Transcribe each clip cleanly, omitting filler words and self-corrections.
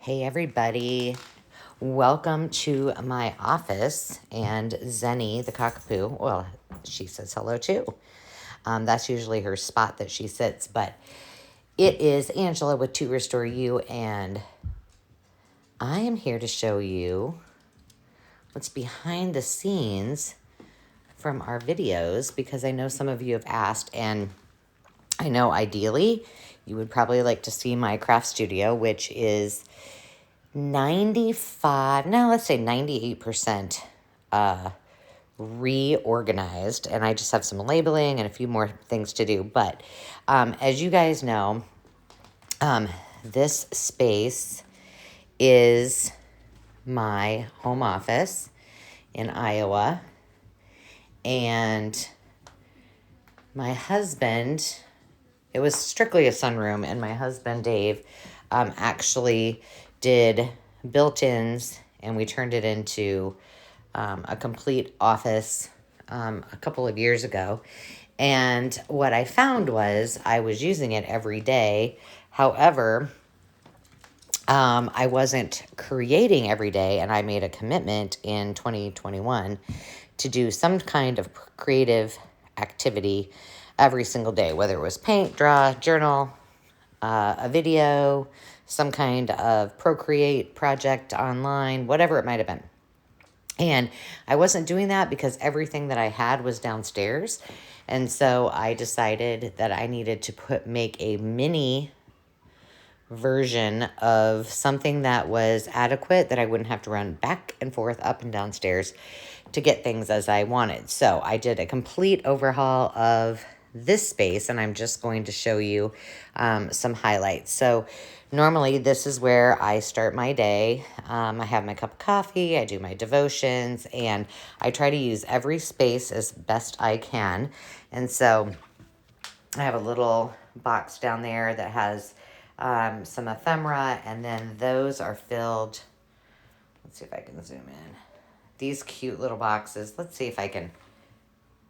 Hey everybody, welcome to my office. And Zenny, the cockapoo, well, she says hello too. That's usually her spot that she sits, but it is Angela with To Restore You, and I am here to show you what's behind the scenes from our videos, because I know some of you have asked, and I know ideally you would probably like to see my craft studio, which is 98% reorganized, and I just have some labeling and a few more things to do. But as you guys know, this space is my home office in Iowa, and my husband, it was strictly a sunroom, and my husband Dave actually did built-ins, and we turned it into a complete office a couple of years ago. And what I found was I was using it every day. However, I wasn't creating every day, and I made a commitment in 2021 to do some kind of creative activity every single day, whether it was paint, draw, journal, a video, some kind of Procreate project online, whatever it might have been. And I wasn't doing that because everything that I had was downstairs. And so I decided that I needed to make a mini version of something that was adequate, that I wouldn't have to run back and forth up and downstairs to get things as I wanted. So I did a complete overhaul of this space, and I'm just going to show you some highlights. So normally this is where I start my day. I have my cup of coffee, I do my devotions, and I try to use every space as best I can. And so I have a little box down there that has some ephemera, and then those are filled. Let's see if I can zoom in. These cute little boxes. Let's see if I can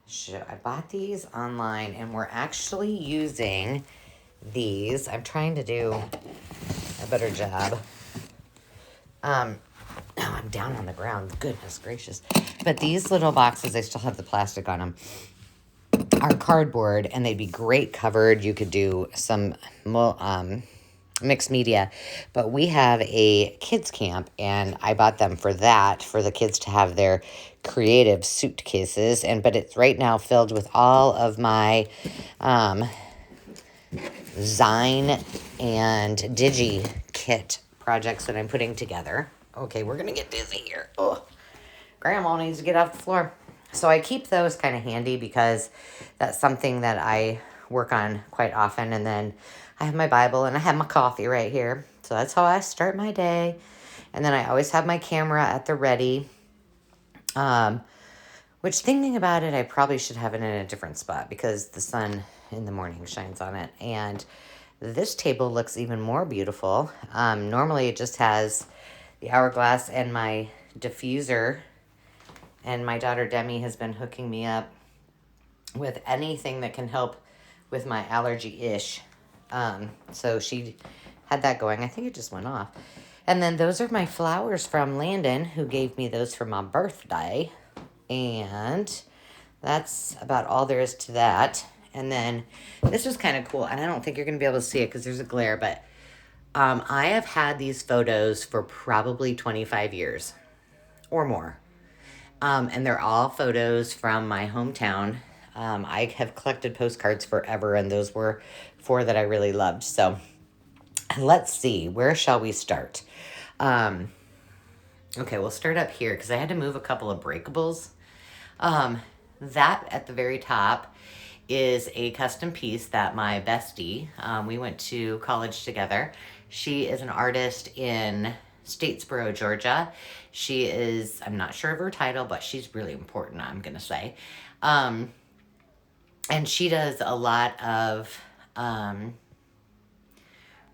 show. I bought these online, and we're actually using these. I'm trying to do a better job. Oh, I'm down on the ground. Goodness gracious. But these little boxes, they still have the plastic on them, are cardboard, and they'd be great covered. You could do some mixed media, but we have a kids camp, and I bought them for that, for the kids to have their creative suitcases. But it's right now filled with all of my Zine and Digi kit projects that I'm putting together. Okay, we're gonna get dizzy here. Oh, Grandma needs to get off the floor. So I keep those kind of handy because that's something that I work on quite often. And then I have my Bible, and I have my coffee right here. So that's how I start my day. And then I always have my camera at the ready. Which, thinking about it, I probably should have it in a different spot because the sun in the morning shines on it. And this table looks even more beautiful. Normally it just has the hourglass and my diffuser. And my daughter Demi has been hooking me up with anything that can help with my allergy-ish. So she had that going. I think it just went off. And then those are my flowers from Landon, who gave me those for my birthday. And that's about all there is to that. And then this was kind of cool. And I don't think you're going to be able to see it because there's a glare. But I have had these photos for probably 25 years or more. And they're all photos from my hometown. I have collected postcards forever, and those were 4 that I really loved. So let's see, where shall we start? Okay, we'll start up here because I had to move a couple of breakables. That at the very top is a custom piece that my bestie, we went to college together. She is an artist in Statesboro, Georgia. She is, I'm not sure of her title, but she's really important, I'm going to say. And she does a lot of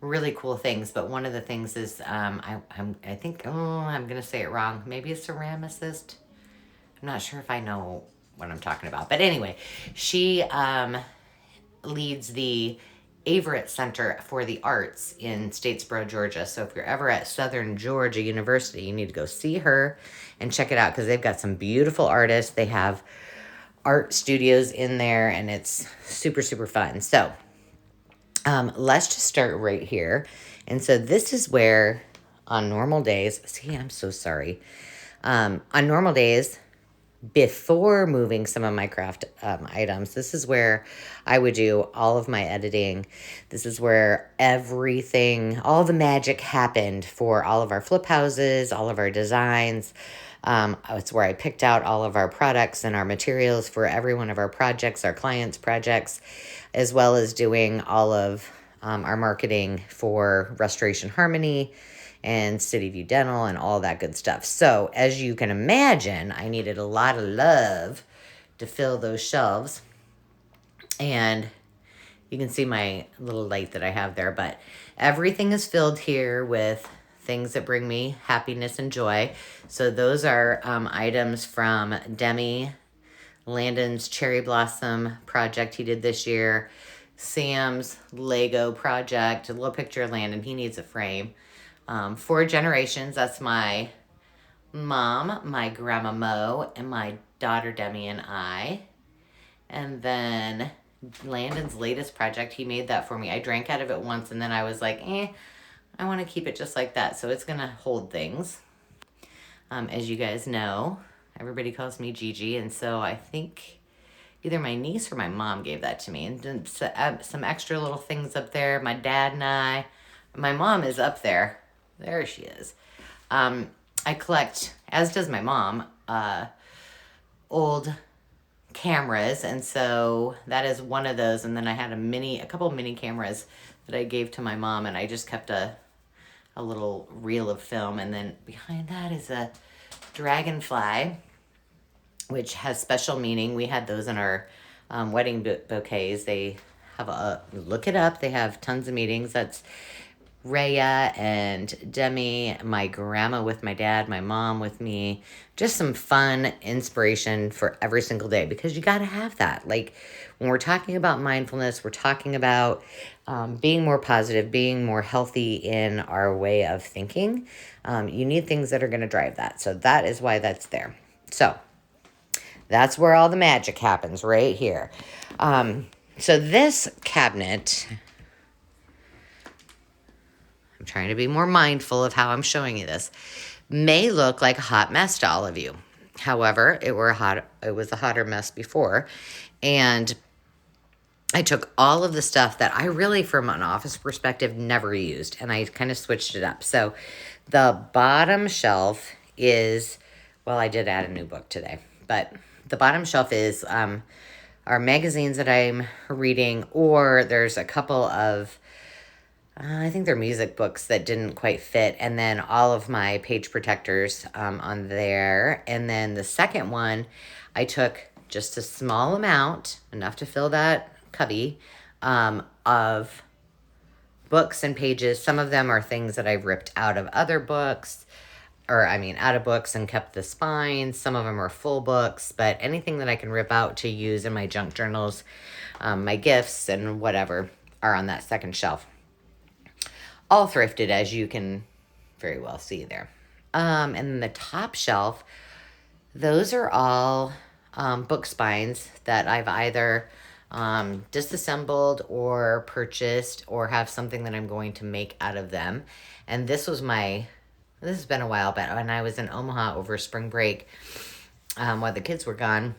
really cool things, but one of the things is, I think, I'm going to say it wrong. Maybe a ceramicist. I'm not sure if I know what I'm talking about. But anyway, she leads the Averett Center for the Arts in Statesboro, Georgia. So if you're ever at Southern Georgia University, you need to go see her and check it out because they've got some beautiful artists. They have art studios in there and it's super, super fun. So let's just start right here. And so this is where on normal days, see, I'm so sorry. On normal days, before moving some of my craft items, this is where I would do all of my editing. This is where everything, all the magic happened for all of our flip houses, all of our designs. It's where I picked out all of our products and our materials for every one of our projects, our clients' projects, as well as doing all of our marketing for Restoration Harmony and City View Dental and all that good stuff. So as you can imagine, I needed a lot of love to fill those shelves. And you can see my little light that I have there, but everything is filled here with things that bring me happiness and joy. So those are items from Demi Landon's Cherry Blossom project he did this year, Sam's Lego project, a little picture of Landon. He needs a frame. 4 generations. That's my mom, my grandma Mo, and my daughter Demi and I. And then Landon's latest project, he made that for me. I drank out of it once and then I was like, I want to keep it just like that. So it's going to hold things. As you guys know, everybody calls me Gigi. And so I think either my niece or my mom gave that to me. And then some extra little things up there. My dad and I. My mom is up there. There she is. I collect, as does my mom, old cameras, and so that is one of those. And then I had a couple of mini cameras that I gave to my mom, and I just kept a little reel of film. And then behind that is a dragonfly, which has special meaning. We had those in our wedding bouquets. They have look it up. They have tons of meanings. That's Rhea and Demi, my grandma with my dad, my mom with me. Just some fun inspiration for every single day because you got to have that. Like when we're talking about mindfulness, we're talking about being more positive, being more healthy in our way of thinking. You need things that are going to drive that. So that is why that's there. So that's where all the magic happens, right here. So this cabinet, I'm trying to be more mindful of how I'm showing you this, may look like a hot mess to all of you. However, it was a hotter mess before. And I took all of the stuff that I really, from an office perspective, never used. And I kind of switched it up. So the bottom shelf is, well, I did add a new book today. But the bottom shelf is our magazines that I'm reading, or there's a couple of I think they're music books that didn't quite fit. And then all of my page protectors on there. And then the second one, I took just a small amount, enough to fill that cubby, of books and pages. Some of them are things that I've ripped out of other books, out of books and kept the spines. Some of them are full books, but anything that I can rip out to use in my junk journals, my gifts and whatever are on that second shelf. All thrifted, as you can very well see there. And then the top shelf, those are all book spines that I've either disassembled or purchased or have something that I'm going to make out of them. And this has been a while back when I was in Omaha over spring break while the kids were gone.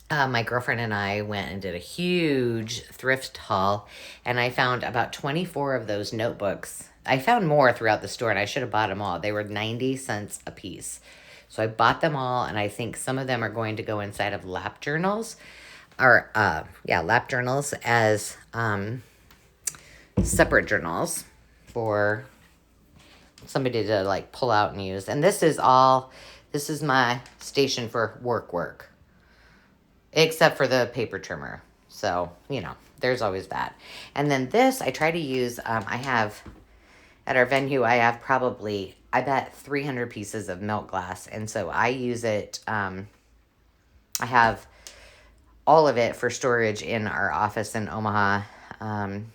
My girlfriend and I went and did a huge thrift haul, and I found about 24 of those notebooks. I found more throughout the store, and I should have bought them all. They were 90 cents a piece. So I bought them all, and I think some of them are going to go inside of lap journals, lap journals as separate journals for somebody to like pull out and use. And this is my station for work. Except for the paper trimmer. So, there's always that. And then this, I try to use, I have, at our venue, I have probably, I bet 300 pieces of milk glass. And so I use it, I have all of it for storage in our office in Omaha. And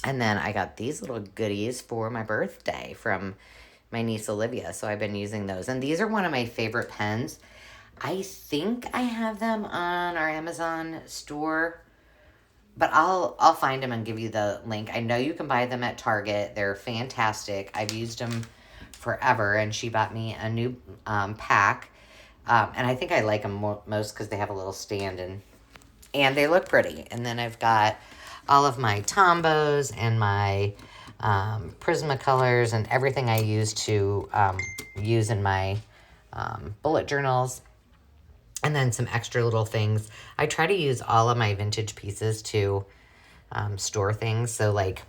then I got these little goodies for my birthday from my niece Olivia. So I've been using those. And these are one of my favorite pens. I think I have them on our Amazon store, but I'll find them and give you the link. I know you can buy them at Target. They're fantastic. I've used them forever, and she bought me a new pack. And I think I like them most because they have a little stand and they look pretty. And then I've got all of my Tombos and my Prismacolors and everything I use to use in my bullet journals. And then some extra little things. I try to use all of my vintage pieces to store things. So like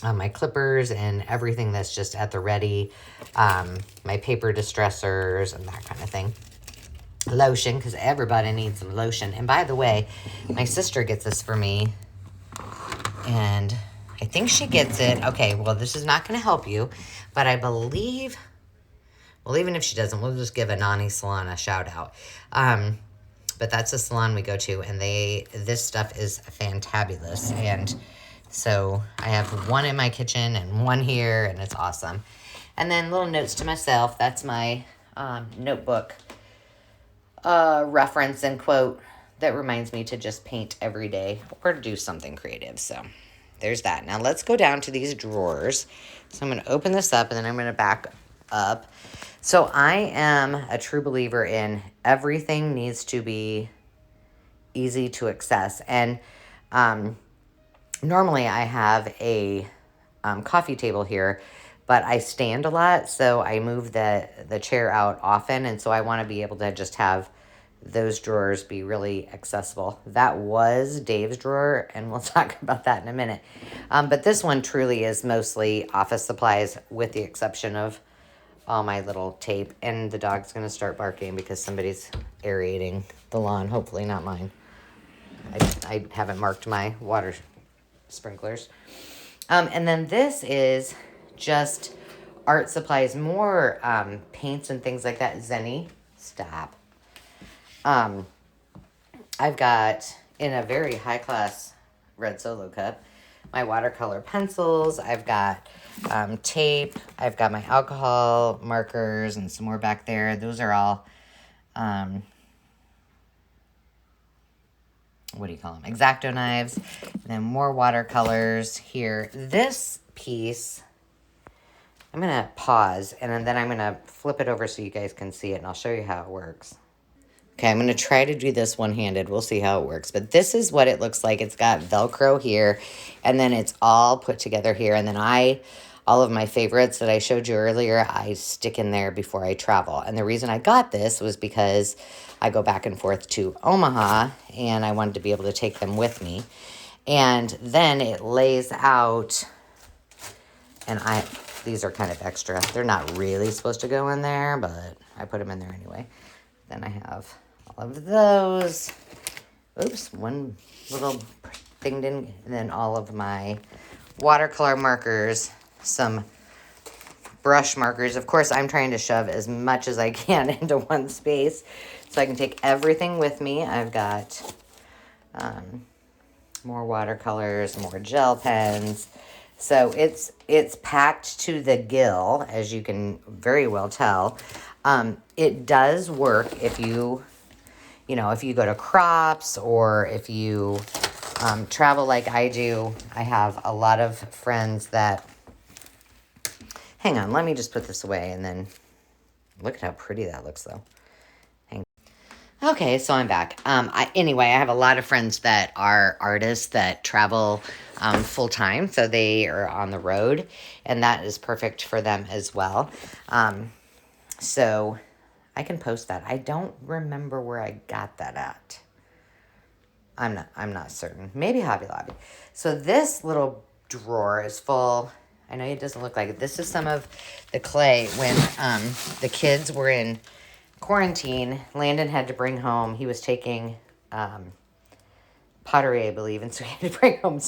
my clippers and everything that's just at the ready. My paper distressors and that kind of thing. Lotion, because everybody needs some lotion. And by the way, my sister gets this for me. And I think she gets it. Okay, well, this is not going to help you. But I believe... Well, even if she doesn't, we'll just give Anani Salon a shout out. But that's a salon we go to, and this stuff is fantabulous. And so I have one in my kitchen and one here, and it's awesome. And then little notes to myself. That's my notebook reference and quote that reminds me to just paint every day or do something creative. So there's that. Now let's go down to these drawers. So I'm going to open this up, and then I'm going to back up. So I am a true believer in everything needs to be easy to access. And normally I have a coffee table here, but I stand a lot, so I move the chair out often, and so I want to be able to just have those drawers be really accessible. That was Dave's drawer, and we'll talk about that in a minute. But this one truly is mostly office supplies, with the exception of all my little tape. And the dog's going to start barking because somebody's aerating the lawn. Hopefully not mine. I haven't marked my water sprinklers. And then this is just art supplies, more paints and things like that. Zenny, stop. I've got, in a very high-class red Solo cup, my watercolor pencils. I've got tape. I've got my alcohol markers and some more back there. Those are all, what do you call them? X-Acto knives. And then more watercolors here. This piece, I'm going to pause, and then I'm going to flip it over so you guys can see it, and I'll show you how it works. Okay, I'm going to try to do this one-handed. We'll see how it works. But this is what it looks like. It's got Velcro here, and then it's all put together here. And then all of my favorites that I showed you earlier, I stick in there before I travel. And the reason I got this was because I go back and forth to Omaha, and I wanted to be able to take them with me. And then it lays out, and these are kind of extra. They're not really supposed to go in there, but I put them in there anyway. Then I have all of those. Oops, one little thing didn't. And then all of my watercolor markers, some brush markers. Of course, I'm trying to shove as much as I can into one space so I can take everything with me. I've got more watercolors, more gel pens. So it's packed to the gill, as you can very well tell. It does work if you go to crops, or if you travel like I do. I have a lot of friends that, hang on, let me just put this away, and then look at how pretty that looks though. Okay, so I'm back. Anyway, I have a lot of friends that are artists that travel full time, so they are on the road, and that is perfect for them as well. So I can post that. I don't remember where I got that at. I'm not certain. Maybe Hobby Lobby. So this little drawer is full. I know it doesn't look like it. This is some of the clay when the kids were in quarantine. Landon had to bring home. He was taking pottery, I believe, and so he had to bring home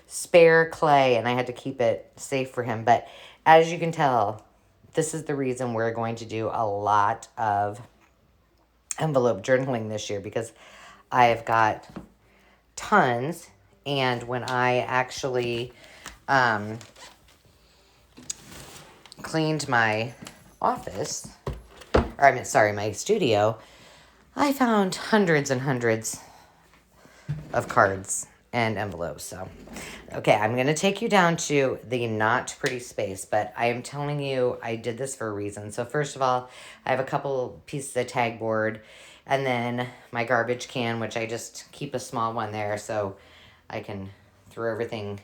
spare clay, and I had to keep it safe for him. But as you can tell, this is the reason we're going to do a lot of envelope journaling this year, because I've got tons, And when I actually cleaned my office, or I mean, sorry, my studio, I found hundreds and hundreds of cards and envelopes. So, okay, I'm going to take you down to the not pretty space, but I am telling you, I did this for a reason. So first of all, I have a couple pieces of tag board, and then my garbage can, which I just keep a small one there so I can throw everything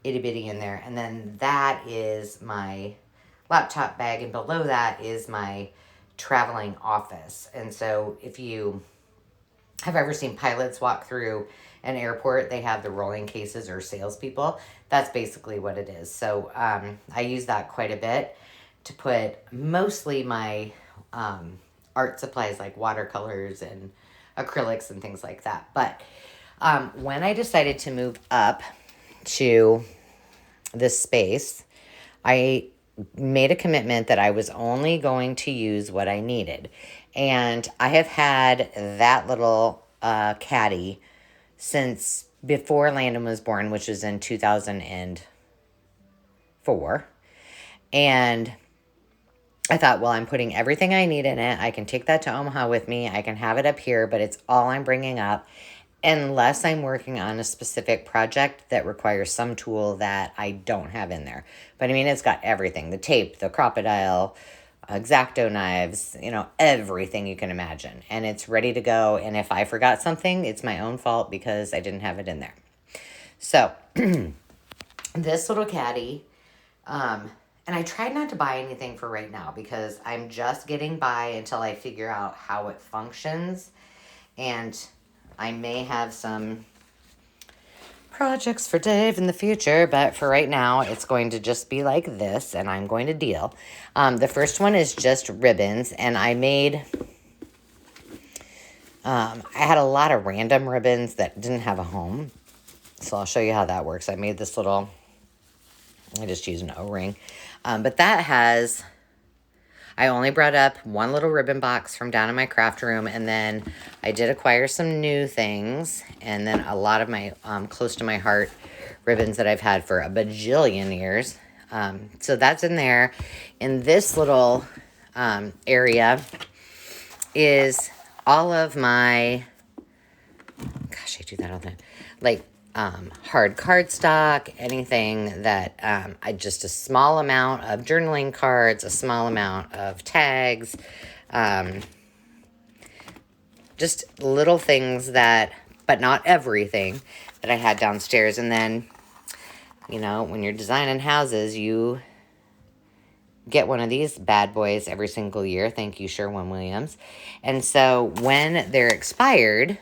itty bitty in there. And then that is my laptop bag, and below that is my traveling office. And so if you have ever seen pilots walk through an airport, they have the rolling cases or salespeople. That's basically what it is. So I use that quite a bit to put mostly my art supplies like watercolors and acrylics and things like that. But when I decided to move up to this space, I made a commitment that I was only going to use what I needed. And I have had that little caddy since before Landon was born, which was in 2004. And I thought, well, I'm putting everything I need in it. I can take that to Omaha with me. I can have it up here, but it's all I'm bringing up unless I'm working on a specific project that requires some tool that I don't have in there. But I mean, it's got everything, the tape, the crocodile, X-Acto knives, everything you can imagine. And it's ready to go. And if I forgot something, it's my own fault because I didn't have it in there. So this little caddy, and I tried not to buy anything for right now because I'm just getting by until I figure out how it functions. And I may have some projects for Dave in the future, but for right now, it's going to just be like this, and I'm going to deal. The first one is just ribbons, and I had a lot of random ribbons that didn't have a home, so I'll show you how that works. I made this I just used an O-ring, but that has... I only brought up one little ribbon box from down in my craft room, and then I did acquire some new things, and then a lot of my close to my heart ribbons that I've had for a bajillion years. So that's in there. In this little area is all of my, gosh, I do that all the time, like hard cardstock, anything that just a small amount of journaling cards, a small amount of tags, just little things that, but not everything, that I had downstairs. And then, when you're designing houses, you get one of these bad boys every single year. Thank you, Sherwin-Williams. And so when they're expired,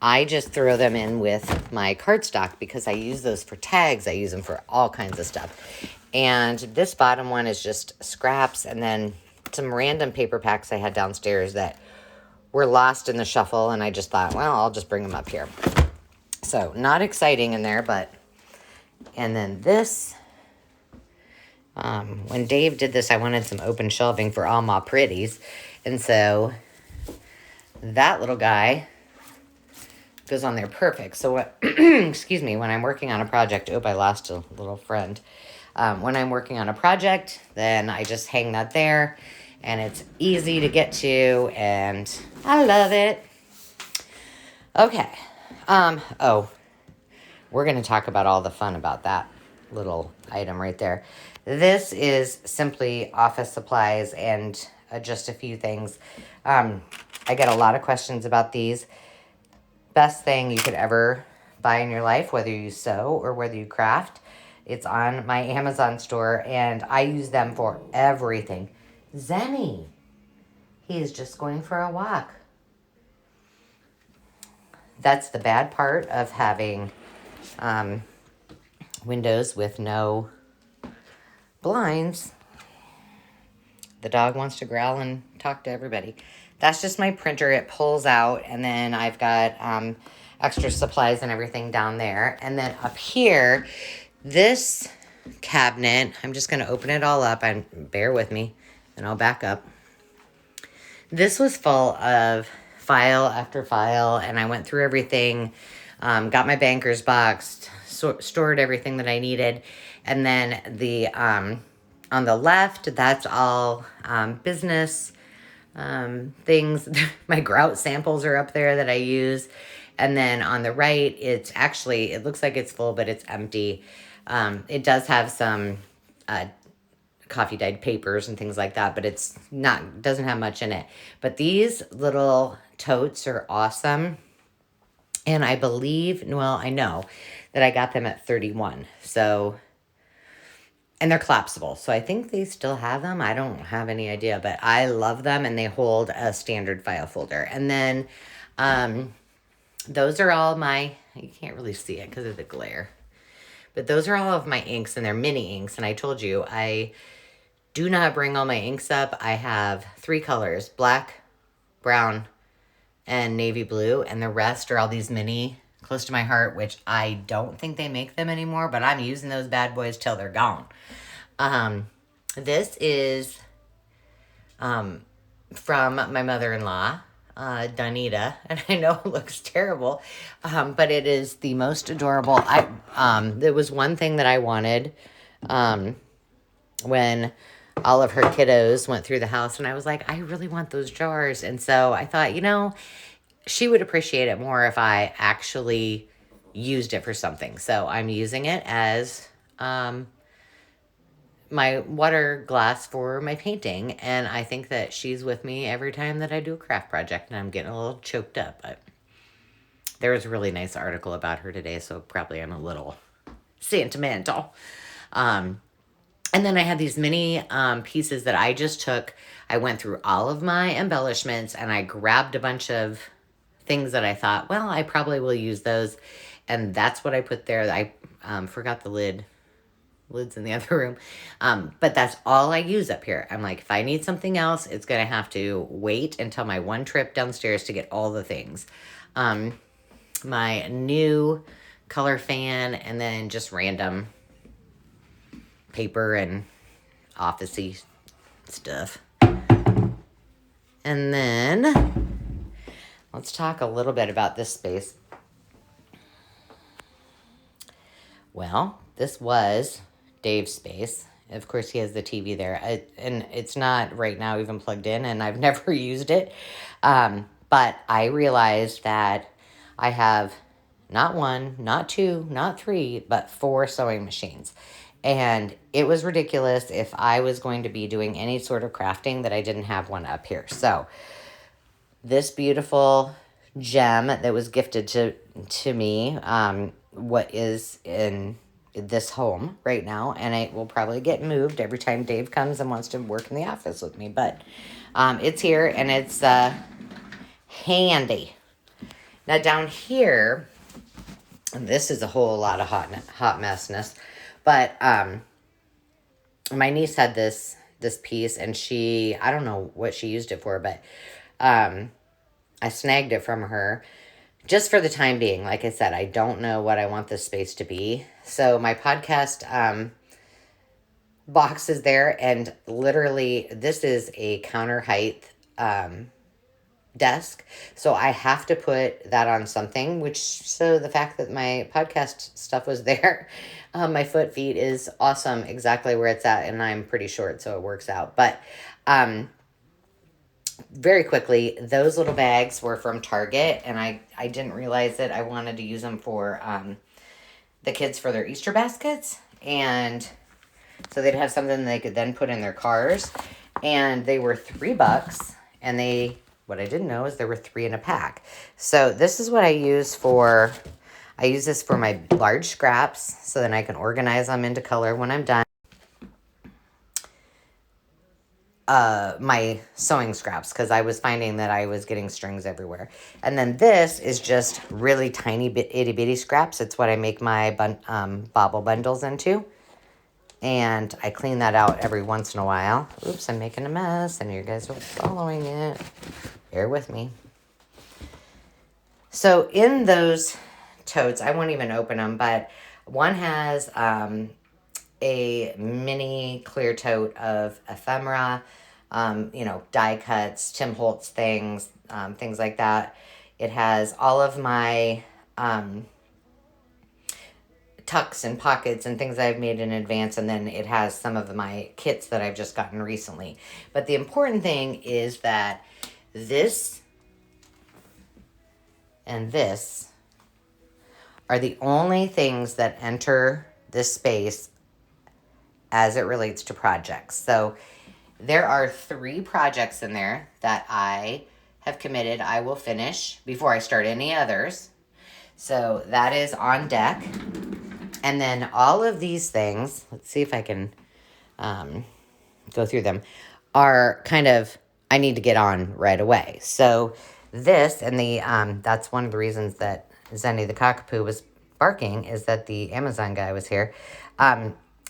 I just throw them in with my cardstock because I use those for tags. I use them for all kinds of stuff. And this bottom one is just scraps and then some random paper packs I had downstairs that were lost in the shuffle. And I just thought, well, I'll just bring them up here. So not exciting in there, but... And then this... when Dave did this, I wanted some open shelving for all my pretties. And so that little guy goes on there perfect. So what, excuse me, when I'm working on a project, I lost a little friend. When I'm working on a project, then I just hang that there and it's easy to get to and I love it. Okay. We're going to talk about all the fun about that little item right there. This is simply office supplies and just a few things. I get a lot of questions about these. Best thing you could ever buy in your life, whether you sew or whether you craft. It's on my Amazon store, and I use them for everything. Zenny, he is just going for a walk. That's the bad part of having windows with no blinds. The dog wants to growl and talk to everybody. That's just my printer. It pulls out, and then I've got extra supplies and everything down there. And then up here, this cabinet, I'm just going to open it all up, and bear with me, and I'll back up. This was full of file after file, and I went through everything Got my banker's box, stored everything that I needed. And then on the left, that's all business things. My grout samples are up there that I use. And then on the right, it looks like it's full, but it's empty. It does have some coffee dyed papers and things like that, but doesn't have much in it. But these little totes are awesome. And I know that I got them at 31. So, and they're collapsible. So I think they still have them. I don't have any idea, but I love them, and they hold a standard file folder. And then those are all you can't really see it because of the glare, but those are all of my inks, and they're mini inks. And I told you, I do not bring all my inks up. I have 3 colors: black, brown, and navy blue, and the rest are all these mini close to my heart, which I don't think they make them anymore, but I'm using those bad boys till they're gone. This is from my mother-in-law, Donita, and I know it looks terrible, but it is the most adorable. There was one thing that I wanted when all of her kiddos went through the house, and I was like, I really want those jars. And so I thought, she would appreciate it more if I actually used it for something. So I'm using it as my water glass for my painting. And I think that she's with me every time that I do a craft project, and I'm getting a little choked up. But there was a really nice article about her today, so probably I'm a little sentimental. And then I had these mini pieces that I just took. I went through all of my embellishments, and I grabbed a bunch of things that I thought, well, I probably will use those. And that's what I put there. I forgot the lid's in the other room. But that's all I use up here. I'm like, if I need something else, it's going to have to wait until my one trip downstairs to get all the things. My new color fan, and then just random paper and officey stuff. And then let's talk a little bit about this space. Well, this was Dave's space. Of course, he has the TV there, and it's not right now even plugged in, and I've never used it. But I realized that I have not 1, not 2, not 3, but 4 sewing machines. And it was ridiculous if I was going to be doing any sort of crafting that I didn't have one up here. So this beautiful gem that was gifted to me, what is in this home right now, and it will probably get moved every time Dave comes and wants to work in the office with me. But it's here, and it's handy. Now down here, this is a whole lot of hot messness. But my niece had this piece, and I don't know what she used it for, but I snagged it from her just for the time being. Like I said, I don't know what I want this space to be. So my podcast box is there, and literally this is a counter height desk. So I have to put that on something, so the fact that my podcast stuff was there, my feet is awesome exactly where it's at, and I'm pretty short, so it works out. But very quickly, those little bags were from Target, and I didn't realize it. I wanted to use them for the kids for their Easter baskets, and so they'd have something they could then put in their cars. And they were $3, and what I didn't know is there were 3 in a pack. So this is what I use this for my large scraps, so then I can organize them into color when I'm done. My sewing scraps, because I was finding that I was getting strings everywhere. And then this is just really tiny itty bitty scraps. It's what I make my bobble bundles into. And I clean that out every once in a while. Oops, I'm making a mess, and you guys are following it. Bear with me. So in those totes, I won't even open them, but one has a mini clear tote of ephemera, die cuts, Tim Holtz things, things like that. It has all of my tucks and pockets and things I've made in advance, and then it has some of my kits that I've just gotten recently. But the important thing is that this and this are the only things that enter this space as it relates to projects. So there are 3 projects in there that I have committed I will finish before I start any others. So that is on deck. And then all of these things, let's see if I can go through them, are kind of, I need to get on right away. So this, and the that's one of the reasons that Zenny the cockapoo was barking, is that the Amazon guy was here.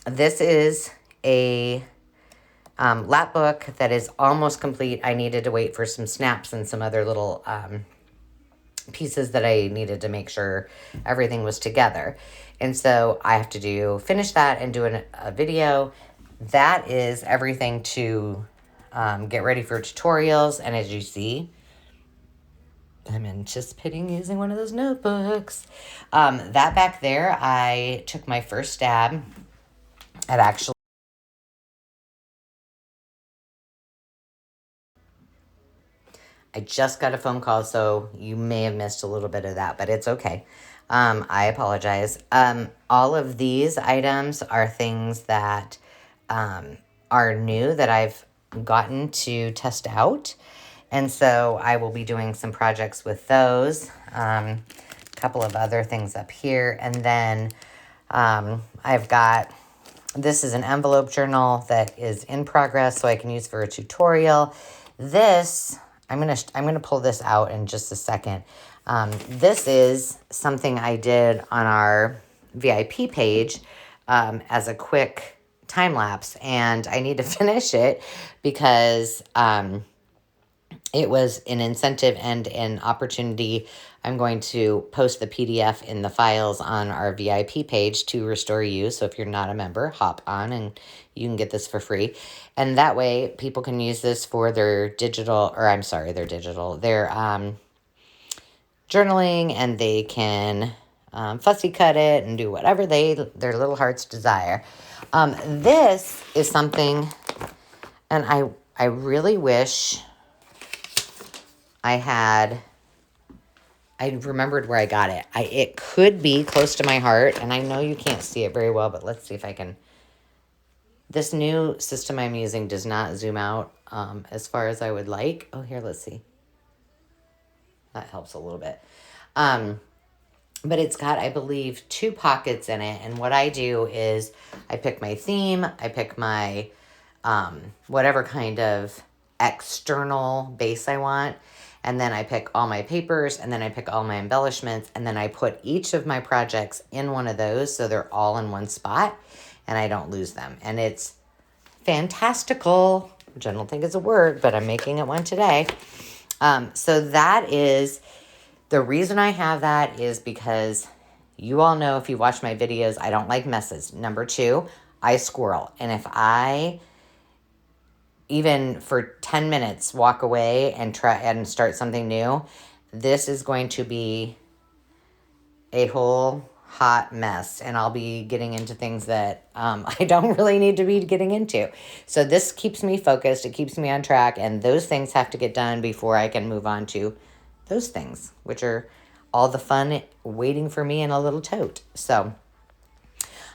This is a lap book that is almost complete. I needed to wait for some snaps and some other little pieces that I needed to make sure everything was together. And so I have to finish that and do a video. That is everything to get ready for tutorials. And as you see, I'm anticipating using one of those notebooks. That back there, I took my first stab at actually. I just got a phone call, so you may have missed a little bit of that, but it's okay. I apologize. All of these items are things that are new that I've gotten to test out. And so I will be doing some projects with those. A couple of other things up here. And then I've got, this is an envelope journal that is in progress, so I can use for a tutorial. This, I'm gonna pull this out in just a second. This is something I did on our VIP page as a quick time lapse, and I need to finish it because it was an incentive and an opportunity. I'm going to post the PDF in the files on our VIP page to Restore You. So if you're not a member, hop on and you can get this for free. And that way people can use this for their their journaling, and they can fussy cut it and do whatever their little hearts desire. This is something, and I really wish I remembered where I got it. It could be close to my heart, and I know you can't see it very well, but let's see if I can. This new system I'm using does not zoom out as far as I would like. Oh, here, let's see. That helps a little bit. But it's got, I believe, 2 pockets in it, and what I do is I pick my theme, I pick my whatever kind of external base I want, and then I pick all my papers, and then I pick all my embellishments, and then I put each of my projects in one of those so they're all in one spot, and I don't lose them. And it's fantastical, which I don't think is a word, but I'm making it one today. So that is, the reason I have that is because you all know, if you watch my videos, I don't like messes. Number 2, I squirrel. And if I even for 10 minutes walk away and try and start something new, this is going to be a whole hot mess, and I'll be getting into things that I don't really need to be getting into. So this keeps me focused, it keeps me on track, and those things have to get done before I can move on to those things, which are all the fun waiting for me in a little tote. So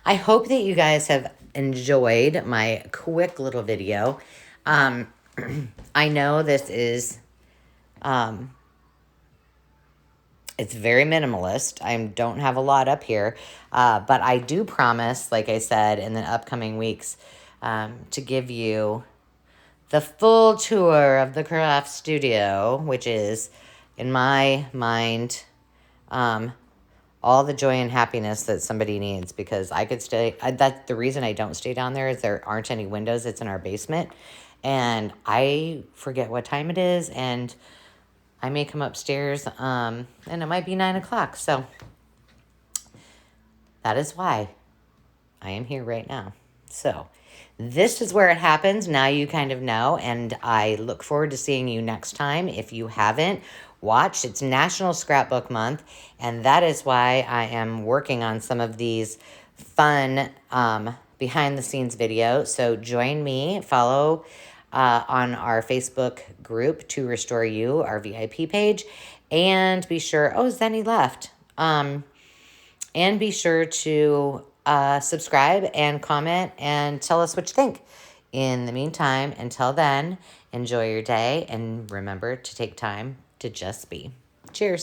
I hope that you guys have enjoyed my quick little video. I know this is, it's very minimalist. I don't have a lot up here, but I do promise, like I said, in the upcoming weeks, to give you the full tour of the craft studio, which is, in my mind, all the joy and happiness that somebody needs, because I could stay, that's the reason I don't stay down there, is there aren't any windows. It's in our basement, and I forget what time it is, and I may come upstairs, and it might be 9 o'clock, so that is why I am here right now. So this is where it happens. Now you kind of know, and I look forward to seeing you next time. If you haven't, watch. It's National Scrapbook Month, and that is why I am working on some of these fun behind the scenes videos. So join me, follow on our Facebook group, To Restore You, our VIP page, and be sure, oh, Zenny left. And be sure to subscribe and comment and tell us what you think. In the meantime, until then, enjoy your day and remember to take time to just be. Cheers.